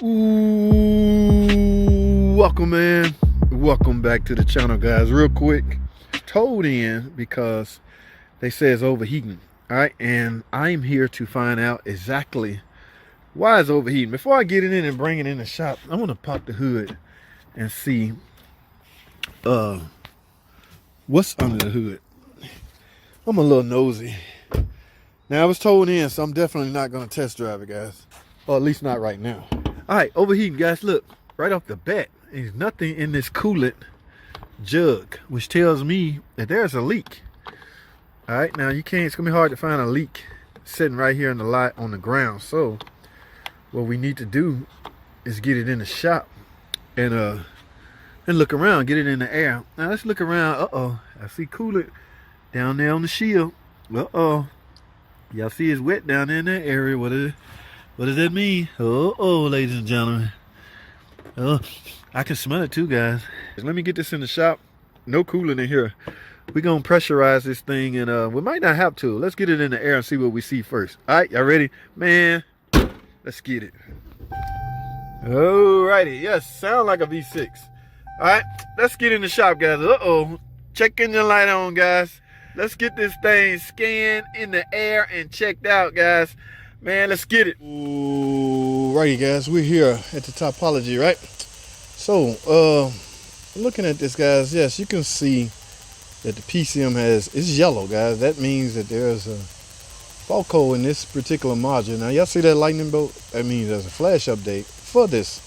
Ooh, welcome back to the channel, guys. Real quick, towed in because they say it's overheating. All right, and I'm here to find out exactly why it's overheating. Before I get it in and bring it in the shop, I want to pop the hood and see what's under the hood. I'm a little nosy. Now, I was towed in, so I'm definitely not going to test drive it, guys. Or at least not right now. All right, overheating, guys. Look, right off the bat, there's nothing in this coolant jug, which tells me that there's a leak. All right, now it's going to be hard to find a leak sitting right here in the lot on the ground. So what we need to do is get it in the shop and look around, get it in the air. Now let's look around. I see coolant down there on the shield. Y'all see it's wet down there in that area. What does that mean? Ladies and gentlemen. I can smell it too, guys. Let me get this in the shop. No coolant in here. We're going to pressurize this thing, and we might not have to. Let's get it in the air and see what we see first. All right, y'all ready? Man, let's get it. Alrighty. Yes, sound like a V6. All right, let's get in the shop, guys. Check engine light on, guys. Let's get this thing scanned in the air and checked out, guys. Man, let's get it. Alrighty, guys, we're here at the topology, right? So, looking at this, guys, yes, you can see that the PCM it's yellow, guys. That means that there's a fault code in this particular module. Now, y'all see that lightning bolt? That means there's a flash update for this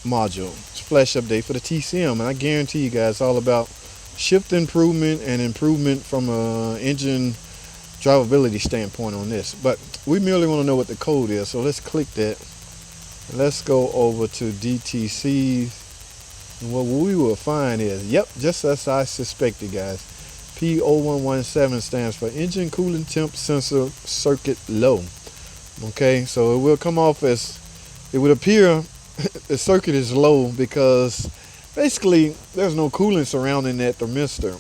module. It's a flash update for the TCM, and I guarantee you guys it's all about shift improvement and improvement from an engine drivability standpoint on this. But we merely want to know what the code is, so let's click that. Let's go over to DTC, and what we will find is, yep, just as I suspected, guys. P0117 stands for engine coolant temp sensor circuit low. Okay, so it will come off as, it would appear the circuit is low because basically there's no coolant surrounding that thermistor.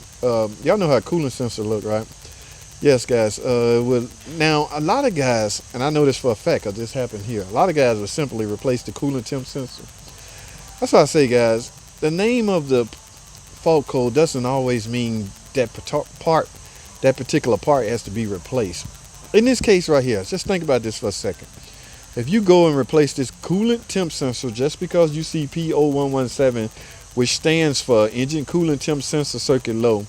Y'all know how a coolant sensor look, right? Yes, guys. Now, a lot of guys, and I know this for a fact because this happened here, a lot of guys will simply replace the coolant temp sensor. That's why I say, guys, the name of the fault code doesn't always mean that particular part has to be replaced. In this case right here, just think about this for a second. If you go and replace this coolant temp sensor just because you see P0117, which stands for engine coolant temp sensor circuit low,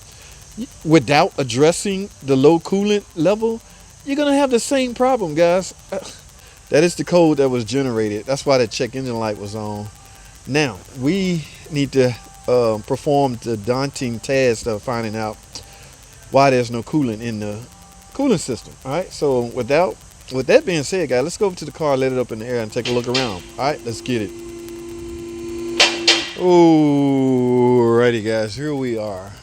without addressing the low coolant level, you're going to have the same problem, guys. That is the code that was generated. That's why the check engine light was on. Now, we need to perform the daunting task of finding out why there's no coolant in the cooling system. All right, so with that being said, guys, let's go over to the car, let it up in the air, and take a look around. All right, let's get it. Alrighty, guys, here we are.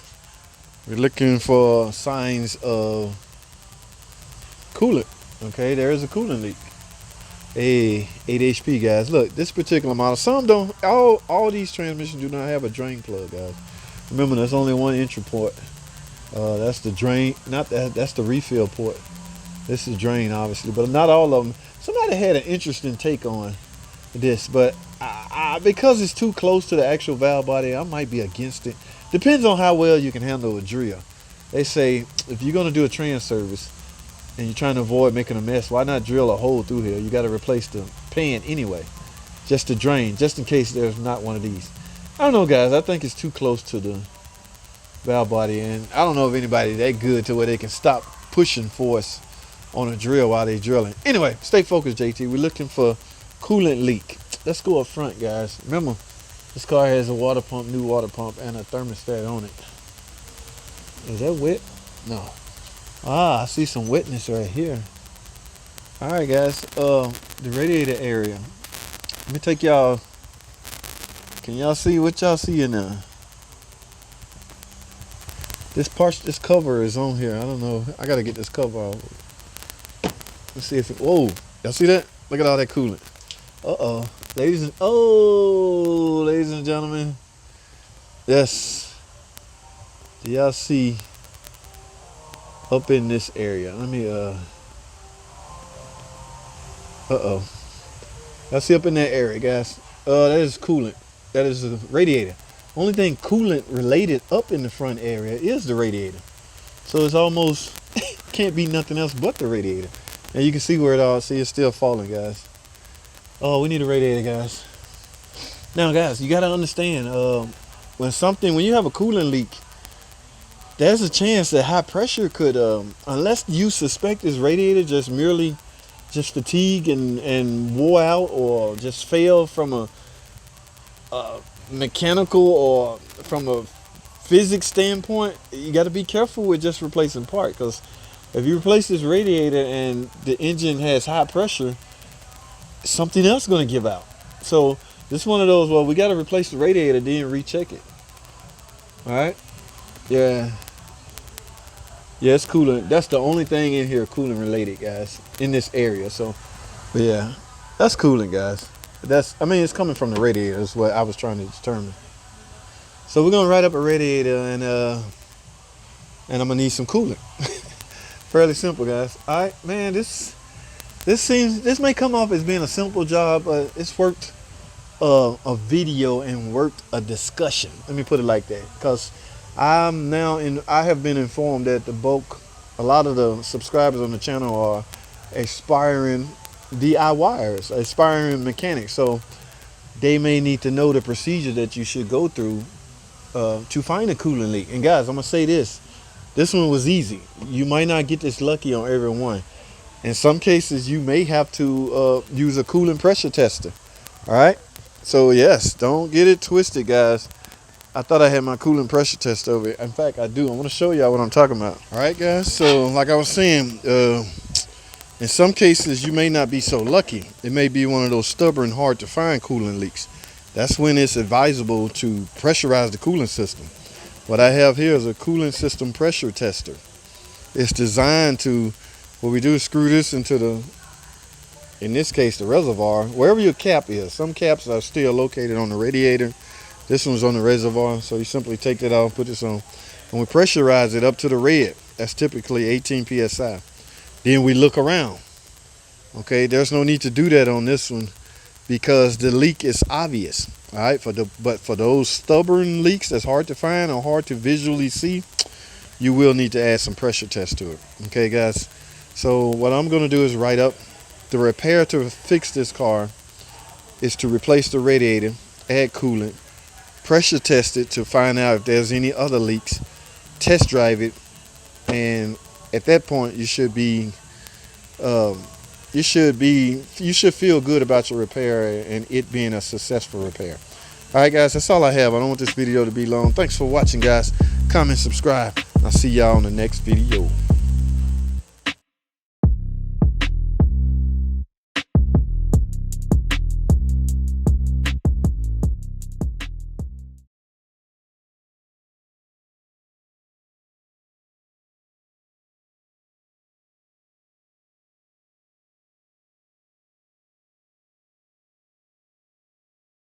We're looking for signs of coolant. Okay, there is a coolant leak. 8 HP, guys. Look, this particular model, some don't. All these transmissions do not have a drain plug, guys. Remember, there's only one entry port. That's the drain. That's the refill port. This is drain, obviously, but not all of them. Somebody had an interesting take on this, but because it's too close to the actual valve body, I might be against it. Depends on how well you can handle a drill. They say if you're going to do a trans service and you're trying to avoid making a mess, why not drill a hole through here? You got to replace the pan anyway, just to drain, just in case there's not one of these. I don't know, guys. I think it's too close to the valve body, and I don't know if anybody's that good to where they can stop pushing force on a drill while they're drilling. Anyway, stay focused, JT. We're looking for coolant leak. Let's go up front, guys. Remember, this car has a water pump, new water pump, and a thermostat on it. Is that wet? No. I see some wetness right here. All right, guys. The radiator area. Let me take y'all. Can y'all see what y'all see in there? This cover is on here. I don't know. I gotta get this cover off. Let's see if it. Whoa! Y'all see that? Look at all that coolant. Ladies and gentlemen. Yes. Do y'all see up in this area? Let me Let's see up in that area, guys. That is coolant. That is the radiator. Only thing coolant related up in the front area is the radiator. So it's almost can't be nothing else but the radiator. And you can see where it all. See, it's still falling, guys. Oh, we need a radiator, guys. Now, guys, you got to understand when you have a coolant leak, there's a chance that high pressure could, unless you suspect this radiator just fatigue and wore out, or just fail from a mechanical or from a physics standpoint, you got to be careful with just replacing part, because if you replace this radiator and the engine has high pressure, something else is going to give out. So this is one of those, well, we got to replace the radiator, then recheck it. All right. Yeah, it's coolant. That's the only thing in here coolant related, guys, in this area. So, but yeah, that's coolant, guys. It's coming from the radiator is what I was trying to determine. So we're gonna write up a radiator, and I'm gonna need some coolant. Fairly simple, guys. All right, man. This may come off as being a simple job, but it's worked a video and worked a discussion. Let me put it like that, because I have been informed that a lot of the subscribers on the channel are aspiring DIYers, aspiring mechanics. So they may need to know the procedure that you should go through to find a coolant leak. And guys, I'm gonna say this one was easy. You might not get this lucky on every one. In some cases, you may have to use a coolant pressure tester. All right. So yes, don't get it twisted, guys. I thought I had my coolant pressure test over it. In fact, I do. I want to show y'all what I'm talking about. All right, guys. So like I was saying, in some cases, you may not be so lucky. It may be one of those stubborn, hard to find coolant leaks. That's when it's advisable to pressurize the coolant system. What I have here is a coolant system pressure tester. It's designed to, what we do is screw this into in this case, the reservoir, wherever your cap is. Some caps are still located on the radiator. This one's on the reservoir, so you simply take that off, put this on, and we pressurize it up to the red. That's typically 18 psi. Then we look around. Okay, there's no need to do that on this one because the leak is obvious. All right, but for those stubborn leaks that's hard to find or hard to visually see, you will need to add some pressure test to it. Okay, guys. So what I'm going to do is write up the repair to fix this car is to replace the radiator, add coolant, pressure test it to find out if there's any other leaks, test drive it, and at that point you should feel good about your repair and it being a successful repair. All right, guys, that's all I have. I don't want this video to be long. Thanks for watching, guys. Comment, subscribe. I'll see y'all on the next video.